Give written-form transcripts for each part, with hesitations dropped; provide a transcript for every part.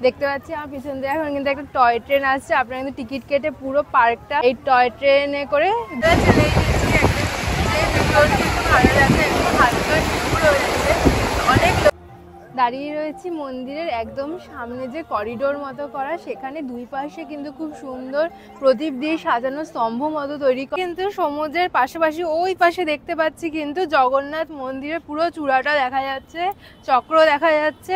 দেখতে পাচ্ছি আমার পিছন দিয়ে এখন কিন্তু একটা টয় ট্রেন আসছে। আপনারা কিন্তু টিকিট কেটে পুরো পার্কটা এই টয় ট্রেনে করে চলে গেছি। ভালো লাগছে, হালকা অনেক দাঁড়িয়ে রয়েছি মন্দিরের একদম সামনে যে করিডোর মতো করা, সেখানে দুই পাশে কিন্তু খুব সুন্দর প্রদীপ দিয়ে সাজানো স্তম্ভ মতো তৈরি, কিন্তু সমুদ্রের পাশাপাশি ওই পাশে দেখতে পাচ্ছি কিন্তু জগন্নাথ মন্দিরের পুরো চূড়াটা দেখা যাচ্ছে, চক্র দেখা যাচ্ছে।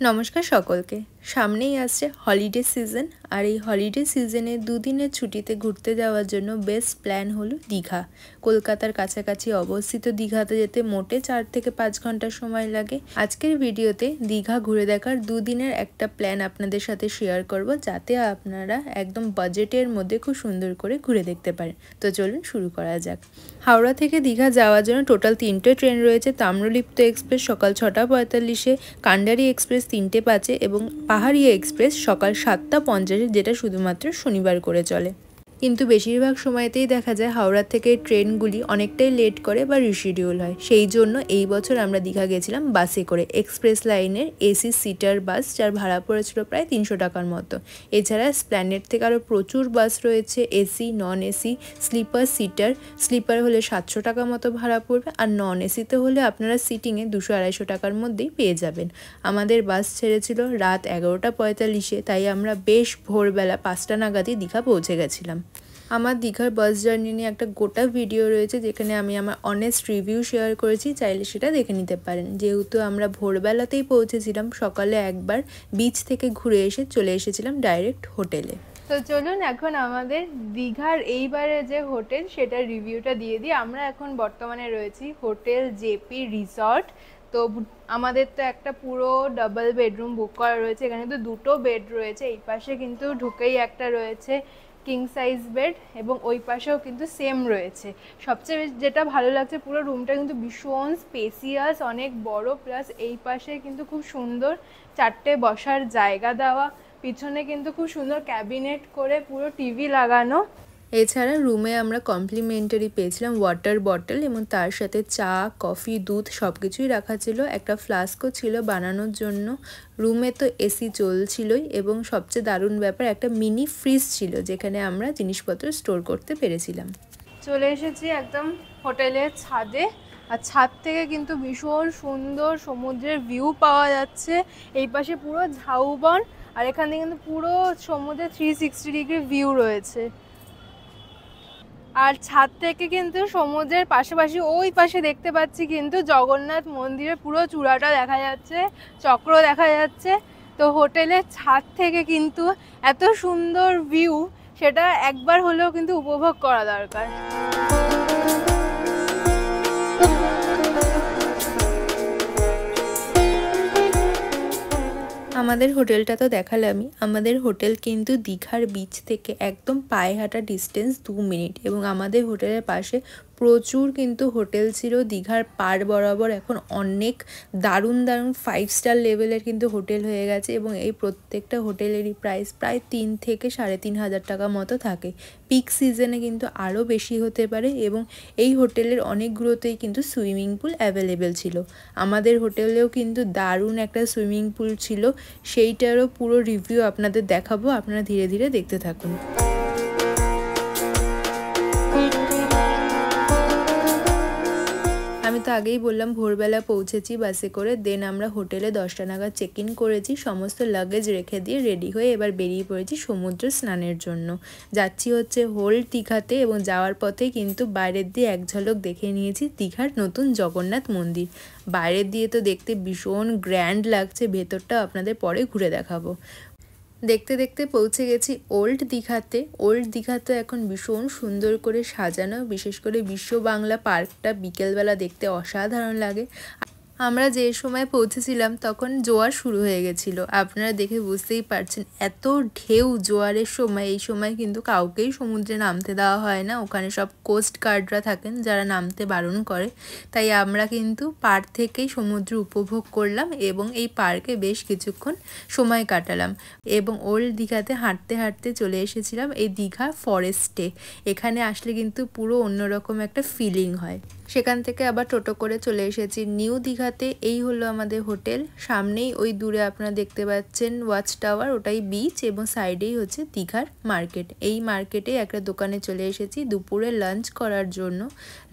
নমস্কার সকলকে। সামনেই আসছে হলিডে সিজন, আর এই হলিডে সিজনে দুদিনের ছুটিতে ঘুরতে যাওয়ার জন্য বেস্ট প্ল্যান হলো দীঘা। কলকাতার কাছাকাছি অবস্থিত দীঘাতে যেতে মোটে 4 থেকে 5 ঘন্টা সময় লাগে। আজকের ভিডিওতে দীঘা ঘুরে দেখার দুদিনের একটা প্ল্যান আপনাদের সাথে শেয়ার করব, যাতে আপনারা একদম বাজেটের মধ্যে খুব সুন্দর করে ঘুরে দেখতে পারেন। তো চলুন শুরু করা যাক। হাওড়া থেকে দীঘা যাওয়ার জন্য টোটাল 3টে ট্রেন রয়েছে। তাম্রলিপ্ত এক্সপ্রেস সকাল 6টা 45-এ, কান্ডারি এক্সপ্রেস 3টে 5-এ এবং পাহাড়িয়া এক্সপ্রেস সকাল 7টা 50-এ, যেটা শুধুমাত্র শনিবার করে চলে। কিন্তু বেশিরভাগ সময়তেই দেখা যায় হাওড়া থেকে ট্রেনগুলি অনেকটাই লেট করে বা রিশিডিউল হয়। সেই জন্য এই বছর আমরা দীঘা গেছিলাম বাসে করে, এক্সপ্রেস লাইনের এসি সিটার বাস, যার ভাড়া পড়েছিল প্রায় 300 টাকার মতো। এছাড়া স্প্ল্যানেড থেকে আরও প্রচুর বাস রয়েছে, AC, non AC, sleeper, seater. Sleeper হলে 700 টাকা মতো ভাড়া পড়বে, আর নন এসিতে হলে আপনারা সিটিংয়ে 200-250 টাকার মধ্যেই পেয়ে যাবেন। আমাদের বাস ছেড়েছিল রাত 11টা 45-এ, তাই আমরা বেশ ভোরবেলা 5টা নাগাদই দীঘা পৌঁছে গেছিলাম। আমার দীঘার বাস জার্নি নিয়ে একটা গোটা ভিডিও রয়েছে, যেখানে আমি আমার অনেস্ট রিভিউ শেয়ার করেছি, চাইলে সেটা দেখে নিতে পারেন। যেহেতু আমরা ভোরবেলাতেই পৌঁছেছিলাম, সকালে একবার বিচ থেকে ঘুরে এসে চলে এসেছিলাম ডাইরেক্ট হোটেলে। তো চলুন এখন আমাদের দীঘার এইবারে যে হোটেল সেটার রিভিউটা দিয়ে দিই। আমরা এখন বর্তমানে রয়েছি হোটেল জেপি রিসর্ট। তো আমাদের তো একটা পুরো ডাবল বেডরুম বুক করা রয়েছে। এখানে তো 2টো বেড রয়েছে, এই পাশে কিন্তু ঢুকেই একটা রয়েছে কিং সাইজ বেড, এবং ওই পাশেও কিন্তু সেম রয়েছে। সবচেয়ে যেটা ভালো লাগছে, পুরো রুমটা কিন্তু ভীষণ স্পেসিয়াস, অনেক বড়, প্লাস এই পাশে কিন্তু খুব সুন্দর 4টে বসার জায়গা দেওয়া, পিছনে কিন্তু খুব সুন্দর ক্যাবিনেট করে পুরো টিভি লাগানো। এছাড়া রুমে আমরা কমপ্লিমেন্টারি পেয়েছিলাম ওয়াটার বটল, এবং তার সাথে চা, কফি, দুধ সব কিছুই রাখা ছিল। একটা ফ্লাস্কও ছিল বানানোর জন্য। রুমে তো এসি চলছিলই, এবং সবচেয়ে দারুণ ব্যাপার, একটা মিনি ফ্রিজ ছিল যেখানে আমরা জিনিসপত্র স্টোর করতে পেরেছিলাম। চলে এসেছি একদম হোটেলের ছাদে, আর ছাদ থেকে কিন্তু ভীষণ সুন্দর সমুদ্রের ভিউ পাওয়া যাচ্ছে। এই পাশে পুরো ঝাউবন, আর এখান থেকে কিন্তু পুরো সমুদ্রের 360 ডিগ্রি ভিউ রয়েছে। আর ছাদ থেকে কিন্তু সমুদ্রের পাশাপাশি ওই পাশে দেখতে পাচ্ছি কিন্তু জগন্নাথ মন্দিরের পুরো চূড়াটা দেখা যাচ্ছে, চক্র দেখা যাচ্ছে। তো হোটেলের ছাদ থেকে কিন্তু এত সুন্দর ভিউ, সেটা একবার হলেও কিন্তু উপভোগ করা দরকার। আমাদের হোটেলটা তো দেখালামই। আমাদের হোটেল কিন্তু দীঘার বিচ থেকে একদম পায়ে হাঁটা ডিস্টেন্স 2 মিনিট, এবং আমাদের হোটেলের পাশে প্রচুর কিন্তু হোটেল ছিল দীঘার পাড় বরাবর। এখন অনেক দারুণ দারুণ 5 স্টার লেভেলের কিন্তু হোটেল হয়ে গেছে, এবং এই প্রত্যেকটা হোটেলেরই প্রাইস প্রায় 3 থেকে 3,500 টাকা মতো থাকে। পিক সিজনে কিন্তু আরও বেশি হতে পারে, এবং এই হোটেলের অনেকগুলোতেই কিন্তু সুইমিং পুল অ্যাভেলেবেল ছিল। আমাদের হোটেলেও কিন্তু দারুণ একটা সুইমিং পুল ছিল, সেইটারও পুরো রিভিউ আপনাদের দেখাবো, আপনারা ধীরে ধীরে দেখতে থাকুন। আমি তো আগেই বললাম ভোরবেলা পৌঁছেছি বাসে করে, দেন আমরা হোটেলে 10টা নাগাদ চেক ইন করেছি। সমস্ত লাগেজ রেখে দিয়ে রেডি হয়ে এবার বেরিয়ে পড়েছি সমুদ্র স্নানের জন্য। যাচ্ছি হচ্ছে ওল্ড দীঘাতে, এবং যাওয়ার পথে কিন্তু বাইরের দিয়ে এক ঝলক দেখে নিয়েছি দীঘার নতুন জগন্নাথ মন্দির। বাইরের দিয়ে তো দেখতে ভীষণ গ্র্যান্ড লাগছে, ভেতরটা আপনাদের পরে ঘুরে দেখাবো। দেখতে দেখতে পৌঁছে গেছি ওল্ড দীঘাতে। ওল্ড দীঘাতে এখন ভীষণ সুন্দর করে সাজানো, বিশেষ করে বিশ্ব বাংলা পার্কটা বিকেলবেলা দেখতে অসাধারণ লাগে। আমরা যে সময় পৌঁছেছিলাম তখন জোয়ার শুরু হয়ে গেছিলো, আপনারা দেখে বুঝতেই পারছেন এত ঢেউ জোয়ারের সময়। এই সময় কিন্তু কাউকেই সমুদ্রে নামতে দেওয়া হয় না, ওখানে সব কোস্ট গার্ডরা থাকেন যারা নামতে বারণ করে। তাই আমরা কিন্তু পার্ক থেকেই সমুদ্র উপভোগ করলাম, এবং এই পার্কে বেশ কিছুক্ষণ সময় কাটালাম। এবং ওল্ড দীঘাতে হাঁটতে হাঁটতে চলে এসেছিলাম এই দীঘা ফরেস্টে। এখানে আসলে কিন্তু পুরো অন্যরকম একটা ফিলিং হয়। সেখান থেকে আবার টোটো করে চলে এসেছি নিউ দীঘাতে। এই হলো আমাদের হোটেল। সামনেই ওই দূরে আপনারা দেখতে পাচ্ছেন ওয়াচ টাওয়ার, ওটাই বিচ, এবং সাইডেই হচ্ছে দীঘার মার্কেট। এই মার্কেটে একটা দোকানে চলে এসেছি দুপুরে লাঞ্চ করার জন্য।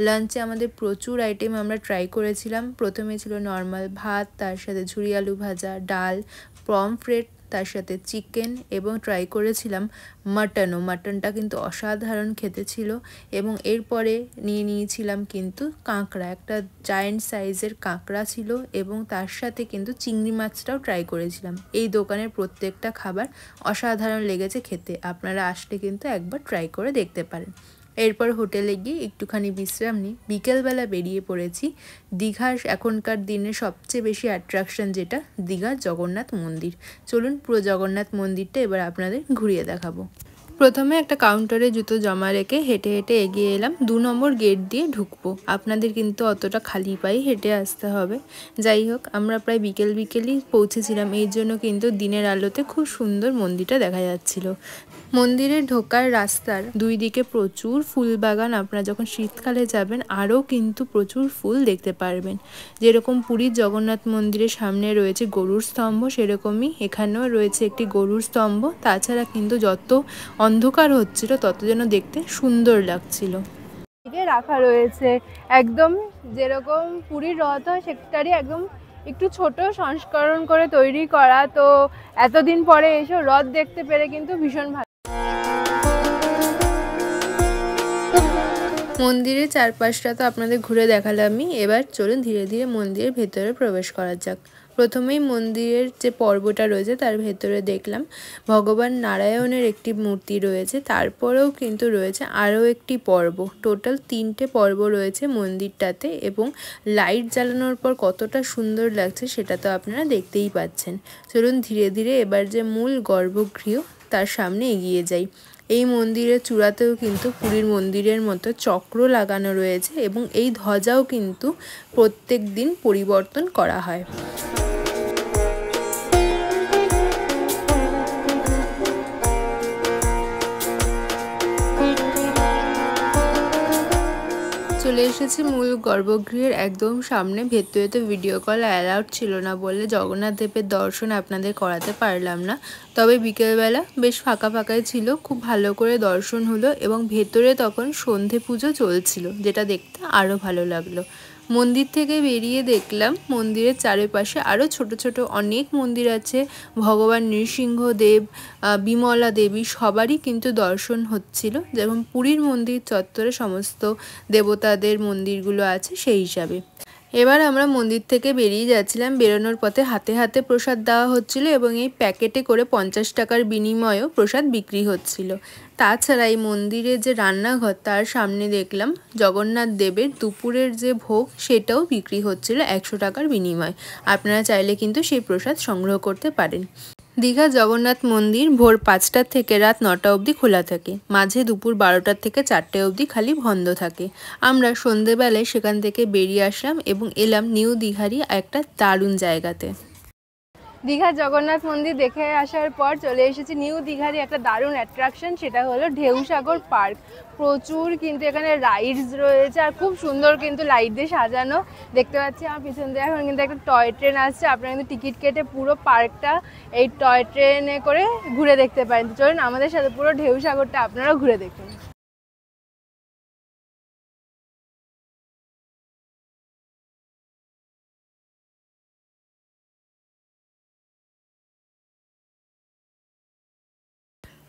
লাঞ্চে আমাদের প্রচুর আইটেম আমরা ট্রাই করেছিলাম। প্রথমে ছিল নর্মাল ভাত, তার সাথে ঝুরি আলু ভাজা, ডাল, পমফ্রেট, তার সাথে চিকেন, এবং ট্রাই করেছিলাম মাটনও। মাটনটা কিন্তু অসাধারণ খেতে ছিল। এবং এরপরে নিয়েছিলাম কিন্তু কাঁকড়া, একটা জায়েন্ট সাইজের কাঁকড়া ছিল, এবং তার সাথে কিন্তু চিংড়ি মাছটাও ট্রাই করেছিলাম। এই দোকানের প্রত্যেকটা খাবার অসাধারণ লেগেছে খেতে। আপনারা আসলে কিন্তু একবার ট্রাই করে দেখতে পারেন। এরপর হোটেলে গিয়ে একটুখানি বিশ্রাম নিই। বিকেলবেলা বেরিয়ে পড়েছি দীঘার এখনকার দিনে সবচেয়ে বেশি অ্যাট্রাকশন যেটা, দীঘার জগন্নাথ মন্দির। চলুন পুরো জগন্নাথ মন্দিরটা এবার আপনাদের ঘুরিয়ে দেখাবো। প্রথমে একটা কাউন্টারে জুতো জমা রেখে হেঁটে হেঁটে এগিয়ে এলাম। 2 নম্বর গেট দিয়ে ঢুকবো। আপনাদের কিন্তু অতটা খালি পায়ে হেঁটে আসতে হবে। যাই হোক, আমরা প্রায় বিকেলই পৌঁছেছিলাম, এই জন্য কিন্তু দিনের আলোতে খুব সুন্দর মন্দিরটা দেখা যাচ্ছিল। মন্দিরে ঢোকার রাস্তার দুই দিকে প্রচুর ফুল বাগান। আপনারা যখন শীতকালে যাবেন আরও কিন্তু প্রচুর ফুল দেখতে পারবেন। যেরকম পুরীর জগন্নাথ মন্দিরের সামনে রয়েছে গরুর স্তম্ভ, সেরকমই এখানেও রয়েছে একটি গরুর স্তম্ভ। তাছাড়া কিন্তু যত অন্ধকার হচ্ছিল তত যেন দেখতে সুন্দর লাগছিল। রাখা রয়েছে একদম যেরকম পুরীর রথ হয় সেটারই একদম একটু ছোট সংস্করণ করে তৈরি করা। তো এতদিন পরে এসে রথ দেখতে পেরে কিন্তু ভীষণ ভালো। মন্দিরের চারপাশটা তো আপনাদের ঘুরে দেখালামই। এবার চলুন ধীরে ধীরে মন্দিরের ভেতরে প্রবেশ করা যাক। প্রথমেই মন্দিরের যে পর্বটা রয়েছে তার ভেতরে দেখলাম ভগবান নারায়ণের একটি মূর্তি রয়েছে। তারপরেও কিন্তু রয়েছে আরও একটি পর্ব। টোটাল 3টে পর্ব রয়েছে মন্দিরটাতে, এবং লাইট জ্বালানোর পর কতটা সুন্দর লাগছে সেটা তো আপনারা দেখতেই পাচ্ছেন। চলুন ধীরে ধীরে এবার যে মূল গর্ভগৃহ তার সামনে এগিয়ে যাই। এই মন্দিরের চূড়াতেও কিন্তু পুরীর মন্দিরের মতো চক্র লাগানো রয়েছে, এবং এই ধ্বজাও কিন্তু প্রত্যেক দিন পরিবর্তন করা হয়। চলে এসেছি মূল গর্ভগৃহের একদম সামনে। ভেতরে তো ভিডিও কল অ্যালাউড ছিল না বলে জগন্নাথ দেবের দর্শন আপনাদের করাতে পারলাম না। তবে বিকেলবেলা বেশ ফাঁকা ফাঁকাই ছিল, খুব ভালো করে দর্শন হলো, এবং ভেতরে তখন সন্ধে পুজো চলছিল, যেটা দেখতে আরও ভালো লাগলো। মন্দির থেকে বেরিয়ে দেখলাম মন্দিরের চারিপাশে আরও ছোট ছোট অনেক মন্দির আছে। ভগবান নৃসিংহদেব, বিমলা দেবী সবারই কিন্তু দর্শন হচ্ছিল, যেমন পুরীর মন্দির চত্বরে সমস্ত দেবতাদের মন্দিরগুলো আছে সেই হিসাবে। এবার আমরা মন্দির থেকে বেরিয়ে যাচ্ছিলাম। বেরোনোর পথে হাতে হাতে প্রসাদ দেওয়া হচ্ছিল, এবং এই প্যাকেটে করে 50 টাকার বিনিময়েও প্রসাদ বিক্রি হচ্ছিল। তাছাড়া এই মন্দিরের যে রান্নাঘর তার সামনে দেখলাম জগন্নাথ দেবের দুপুরের যে ভোগ সেটাও বিক্রি হচ্ছিল 100 টাকার বিনিময়। আপনারা চাইলে কিন্তু সেই প্রসাদ সংগ্রহ করতে পারেন। দীঘা জগন্নাথ মন্দির ভোর 5টা থেকে রাত 9টা অবধি খোলা থাকে। মাঝে দুপুর 12টা থেকে 4টে অবধি খালি বন্ধ থাকে। আমরা সন্ধেবেলায় সেখান থেকে বেরিয়ে আসলাম এবং এলাম নিউ দীঘারই একটা দারুণ জায়গাতে। দীঘা জগন্নাথ মন্দির দেখে আসার পর চলে এসেছি নিউ দীঘারই একটা দারুণ অ্যাট্রাকশন, সেটা হলো ঢেউসাগর পার্ক। প্রচুর কিন্তু এখানে রাইডস রয়েছে, আর খুব সুন্দর কিন্তু লাইট দিয়ে সাজানো। দেখতে পাচ্ছি আমার পিছন দিয়ে এখন কিন্তু একটা টয় ট্রেন আসছে। আপনারা কিন্তু টিকিট কেটে পুরো পার্কটা এই টয় ট্রেনে করে ঘুরে দেখতে পারেন। তো চলুন আমাদের সাথে পুরো ঢেউসাগরটা আপনারাও ঘুরে দেখুন।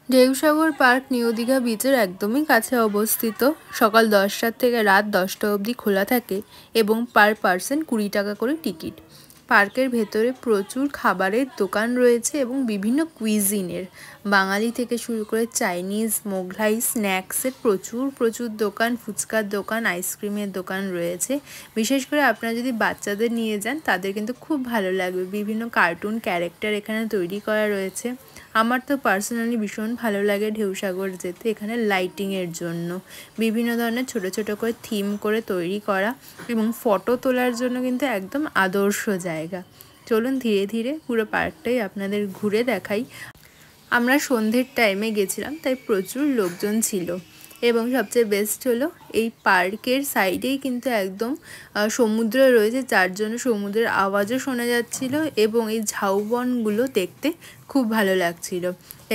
ঢেউসাগর পার্ক নিউ দীঘা বিচের একদমই কাছে অবস্থিত। সকাল 10টা থেকে রাত 10টা অবধি খোলা থাকে, এবং পার পার্সন 20 টাকা করে টিকিট। পার্কের ভেতরে প্রচুর খাবারের দোকান রয়েছে, এবং বিভিন্ন কুইজিনের, বাঙালি থেকে শুরু করে চাইনিজ, মোগলাই, স্ন্যাক্সের প্রচুর দোকান, ফুচকার দোকান, আইসক্রিমের দোকান রয়েছে। বিশেষ করে আপনারা যদি বাচ্চাদের নিয়ে যান তাদের কিন্তু খুব ভালো লাগবে। বিভিন্ন কার্টুন ক্যারেক্টার এখানে তৈরি করা রয়েছে। আমার তো পার্সোনালি ভীষণ ভালো লাগে ঢেউসাগর যেতে, এখানে লাইটিংয়ের জন্য বিভিন্ন ধরনের ছোট ছোট করে থিম করে তৈরি করা, এবং ফটো তোলার জন্য কিন্তু একদম আদর্শ জায়গা। চলুন ধীরে ধীরে পুরো পার্কটাই আপনাদের ঘুরে দেখাই। আমরা সন্ধ্যের টাইমে গেছিলাম, তাই প্রচুর লোকজন ছিল। এবং সবচেয়ে বেস্ট হলো এই পার্কের সাইডেই কিন্তু একদম সমুদ্র রয়েছে, যার জন্য সমুদ্রের আওয়াজও শোনা যাচ্ছিল এবং এই ঝাউবনগুলো দেখতে খুব ভালো লাগছিল।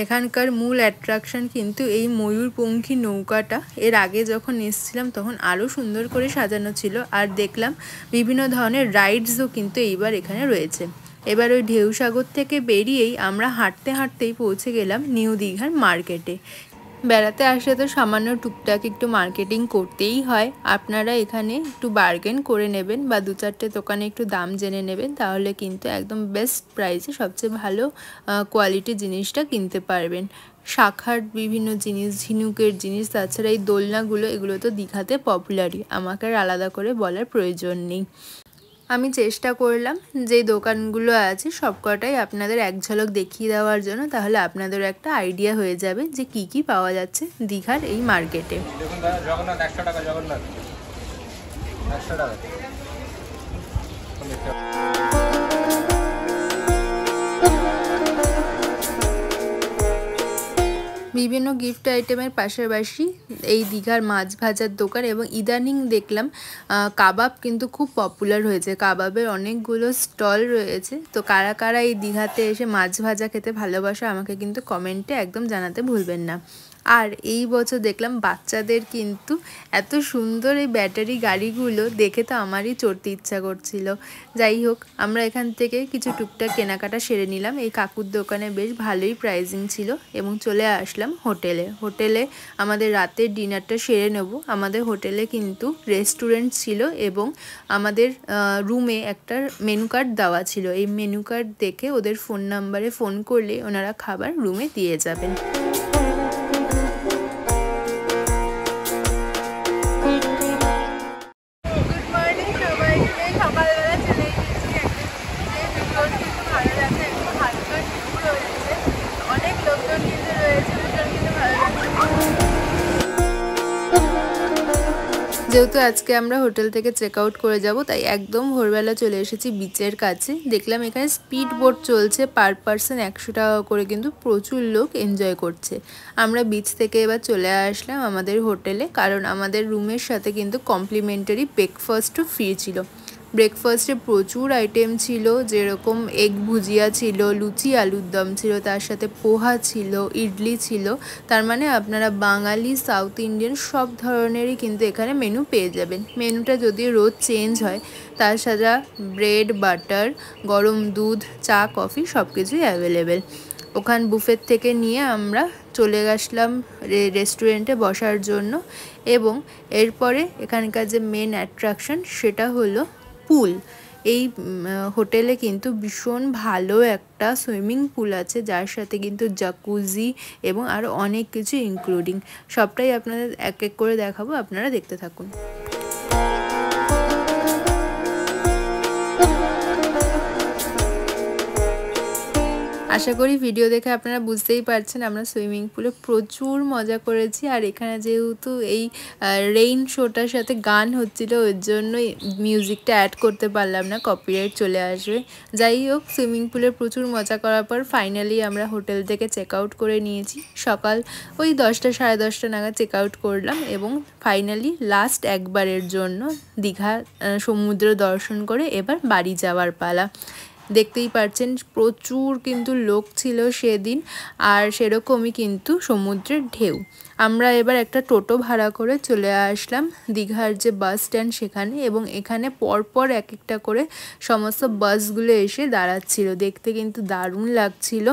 এখানকার মূল অ্যাট্রাকশন কিন্তু এই ময়ূরপঙ্খী নৌকাটা। এর আগে যখন এসেছিলাম তখন আরও সুন্দর করে সাজানো ছিল, আর দেখলাম বিভিন্ন ধরনের রাইডসও কিন্তু এইবার এখানে রয়েছে। এবার ওই ঢেউসাগর থেকে বেরিয়েই আমরা হাঁটতে হাঁটতেই পৌঁছে গেলাম নিউ দীঘার মার্কেটে। বেড়াতে আসলে তো সামান্য টুকটাক একটু মার্কেটিং করতেই হয়। আপনারা এখানে একটু বার্গেন করে নেবেন বা 2-4টে দোকানে একটু দাম জেনে নেবেন, তাহলে কিন্তু একদম বেস্ট প্রাইসে সবচেয়ে ভালো কোয়ালিটির জিনিসটা কিনতে পারবেন। শাখার বিভিন্ন জিনিস, ঝিনুকের জিনিস, তাছাড়া এই দোলনাগুলো, এগুলো তো দীঘাতে পপুলারই, আমাকে আর আলাদা করে বলার প্রয়োজন নেই। আমি চেষ্টা করলাম যে দোকানগুলো আছে সবকটাই আপনাদের এক ঝলক দেখিয়ে দেওয়ার জন্য, তাহলে আপনাদের একটা আইডিয়া হয়ে যাবে যে কি কি পাওয়া যাচ্ছে দীঘার এই মার্কেটে। দেখুন দাদা, জগন্নাথ 100 টাকা, জগন্নাথ 100 টাকা। বিভিন্ন গিফট আইটেমের পাশাপাশি এই দীঘার মাছ ভাজার দোকান, এবং ইদানিং দেখলাম কাবাব কিন্তু খুব পপুলার হয়েছে, কাবাবের অনেকগুলো স্টল রয়েছে। তো কারা কারা এই দীঘাতে এসে মাছ ভাজা খেতে ভালোবাসে আমাকে কিন্তু কমেন্টে একদম জানাতে ভুলবেন না। আর এই বছর দেখলাম বাচ্চাদের কিন্তু এত সুন্দর এই ব্যাটারি গাড়িগুলো দেখে তো আমারই চড়তে ইচ্ছা করছিল। যাই হোক, আমরা এখান থেকে কিছু টুকটাক কেনাকাটা সেরে নিলাম। এই কাকুর দোকানে বেশ ভালোই প্রাইজিং ছিল এবং চলে আসলাম হোটেলে আমাদের রাতের ডিনারটা সেরে নেব। আমাদের হোটেলে কিন্তু রেস্টুরেন্ট ছিল এবং আমাদের রুমে একটা মেনু কার্ড দেওয়া ছিল। এই মেনু কার্ড দেখে ওদের ফোন নাম্বারে ফোন করলে ওনারা খাবার রুমে দিয়ে যাবেন। যেহেতু আজকে আমরা হোটেল থেকে চেক আউট করে যাব, তাই একদম ভোরবেলা চলে এসেছি বিচের কাছে। দেখলাম এখানে স্পিড বোট চলছে, পার পারসন 100 টাকা করে, কিন্তু প্রচুর লোক এনজয় করছে। আমরা বিচ থেকে এবার চলে আসলাম আমাদের হোটেলে, কারণ আমাদের রুমের সাথে কিন্তু কমপ্লিমেন্টারি ব্রেকফাস্টও ফ্রি ছিল। ব্রেকফাস্টে প্রচুর আইটেম ছিল, যেরকম এগ ভুজিয়া ছিল, লুচি আলুর দম ছিল, তার সাথে পোহা ছিল, ইডলি ছিল। তার মানে আপনারা বাঙালি, সাউথ ইন্ডিয়ান সব ধরনেরই কিন্তু এখানে মেনু পেয়ে যাবেন। মেনুটা যদিও রোজ চেঞ্জ হয়, তার সাথে ব্রেড, বাটার, গরম দুধ, চা, কফি সব কিছুই অ্যাভেলেবেল। ওখান বুফের থেকে নিয়ে আমরা চলে গেছিলাম রেস্টুরেন্টে বসার জন্য, এবং এরপরে এখানকার যে মেন অ্যাট্রাকশন সেটা হলো পুল। এই হোটেলে কিন্তু ভীষণ ভালো একটা সুইমিং পুল আছে, যার সাথে কিন্তু জাকুজি এবং আরও অনেক কিছু ইনক্লুডিং। সবটাই আপনাদের এক এক করে দেখাবো, আপনারা দেখতে থাকুন। আশা করি ভিডিও দেখে আপনারা বুঝতেই পারছেন আমরা সুইমিং পুলে প্রচুর মজা করেছি। আর এখানে যেহেতু এই রেইন শোটার সাথে গান হচ্ছিল, ওর জন্যই মিউজিকটা অ্যাড করতে পারলাম না, কপিরাইট চলে আসবে। যাই হোক, সুইমিং পুলে প্রচুর মজা করার পর ফাইনালি আমরা হোটেল থেকে চেক আউট করে নিয়েছি। সকাল ওই 10টা সাড়ে 10টা নাগাদ চেক আউট করলাম, এবং ফাইনালি লাস্ট একবারের জন্য দীঘা সমুদ্র দর্শন করে এবার বাড়ি যাওয়ার পালা। দেখতেই পাচ্ছেন প্রচুর কিন্তু লোক ছিল সেদিন, আর সেরকমই কিন্তু সমুদ্রের ঢেউ। আমরা এবার একটা টোটো ভাড়া করে চলে আসলাম দীঘার যে বাস স্ট্যান্ড সেখানে, এবং এখানে পরপর এক একটা করে সমস্ত বাসগুলো এসে দাঁড়াচ্ছিল। দেখতে কিন্তু দারুণ লাগছিল।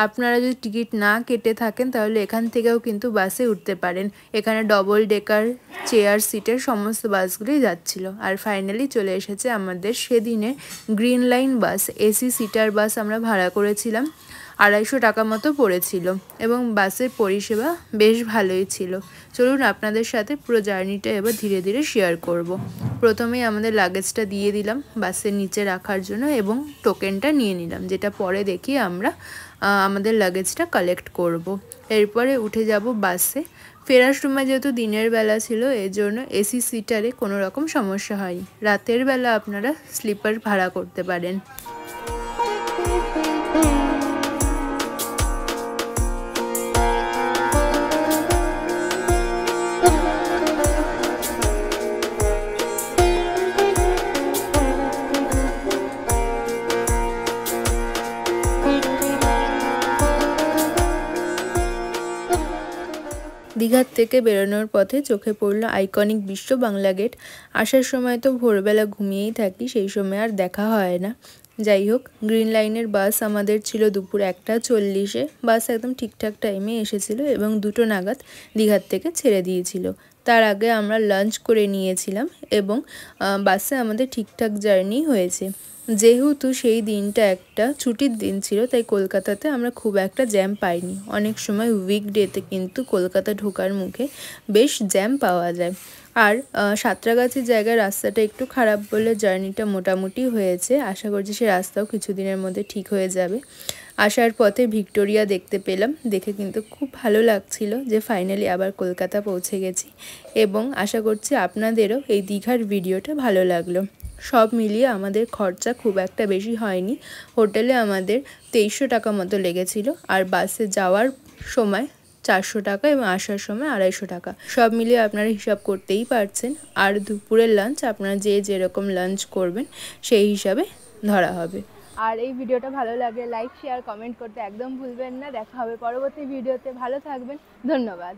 আপনারা যদি টিকিট না কেটে থাকেন তাহলে এখান থেকেও কিন্তু বাসে উঠতে পারেন। এখানে ডবল ডেকার চেয়ার সিটের সমস্ত বাসগুলোই যাচ্ছিল। আর ফাইনালি চলে এসেছে আমাদের সেদিনের গ্রিন লাইন বাস। এসি সিটার বাস আমরা ভাড়া করেছিলাম, 250 টাকা মতো পড়েছিল, এবং বাসের পরিষেবা বেশ ভালোই ছিল। চলুন আপনাদের সাথে পুরো জার্নিটা এবার ধীরে ধীরে শেয়ার করব। প্রথমেই আমাদের লাগেজটা দিয়ে দিলাম বাসের নিচে রাখার জন্য, এবং টোকেনটা নিয়ে নিলাম, যেটা পরে দেখি আমরা আমাদের লাগেজটা কালেক্ট করব। এরপরে উঠে যাব বাসে। ফেরার সময় যেহেতু দিনের বেলা ছিল, এর জন্য এসি সিটারে কোনো রকম সমস্যা হয়নি। রাতের বেলা আপনারা স্লিপার ভাড়া করতে পারেন। দীঘার থেকে বেরোনোর পথে চোখে পড়লো আইকনিক বিশ্ব বাংলা গেট। আসার সময় তো ভোরবেলা ঘুমিয়েই থাকি, সেই সময় আর দেখা হয় না। যাই হোক, গ্রিন লাইনের বাস আমাদের ছিল দুপুর 1:40-এ। বাস একদম ঠিকঠাক টাইমে এসেছিল এবং 2টো নাগাদ দীঘার থেকে ছেড়ে দিয়েছিল। তার আগে আমরা লাঞ্চ করে নিয়েছিলাম এবং বাসে আমাদের ঠিকঠাক জার্নি হয়েছে। যেহেতু সেই দিনটা একটা ছুটির দিন ছিল, তাই কলকাতাতে আমরা খুব একটা জ্যাম পাইনি। অনেক সময় উইকডেতে কিন্তু কলকাতা ঢোকার মুখে বেশ জ্যাম পাওয়া যায়। আর সাঁতরাগাছি জায়গার রাস্তাটা একটু খারাপ বলে জার্নিটা মোটামুটি হয়েছে। আশা করছি সে রাস্তাও কিছুদিনের মধ্যে ঠিক হয়ে যাবে। আসার পথে ভিক্টোরিয়া দেখতে পেলাম, দেখে কিন্তু খুব ভালো লাগছিল যে ফাইনালি আবার কলকাতা পৌঁছে গেছি। এবং আশা করছি আপনাদেরও এই দীঘার ভিডিওটা ভালো লাগলো। সব মিলিয়ে আমাদের খরচা খুব একটা বেশি হয়নি। হোটেলে আমাদের 2300 টাকা মতো লেগেছিল, আর বাসে যাওয়ার সময় 400 টাকা এবং আসার সময় 250 টাকা। সব মিলিয়ে আপনারা হিসাব করতেই পারছেন। আর দুপুরের লাঞ্চ আপনারা যেরকম লাঞ্চ করবেন সেই হিসাবে ধরা হবে। আর এই ভিডিওটা ভালো লাগলে লাইক, শেয়ার, কমেন্ট করতে একদম ভুলবেন না। দেখা হবে পরবর্তী ভিডিওতে। ভালো থাকবেন, ধন্যবাদ।